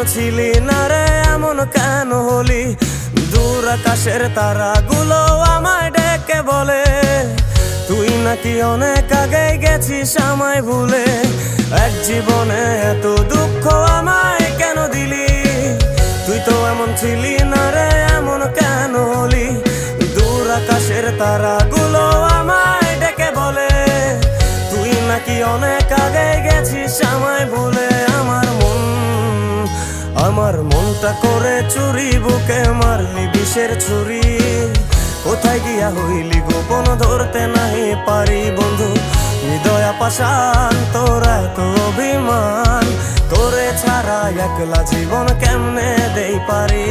ছিলি না রে এমন কেন হলি? দূর আকাশের তারাগুলো আমায় ডেকে বলে তুই নাকি অনেক আগে গেছিস আমায় ভুলে। এক জীবনে এত দুঃখ আমায় কেন দিলি? তুই তো এমন ছিলি না রে এমন কেন হলি? দূর আকাশের তারাগুলো আমায় ডেকে বলে তুই নাকি অনেক আগে গেছিস আমায় ভুলে। আমার মনটা করে চুরি, বুকে মারলি বিষের ছুরি। কোথায় গিয়া হইলি গোপন ধরতে নাহি পারি বন্ধু। হৃদয়া পাষাণ তোর এত অভিমান, তোরে ছাড়া একলা জীবন কেমনে দেই পারি।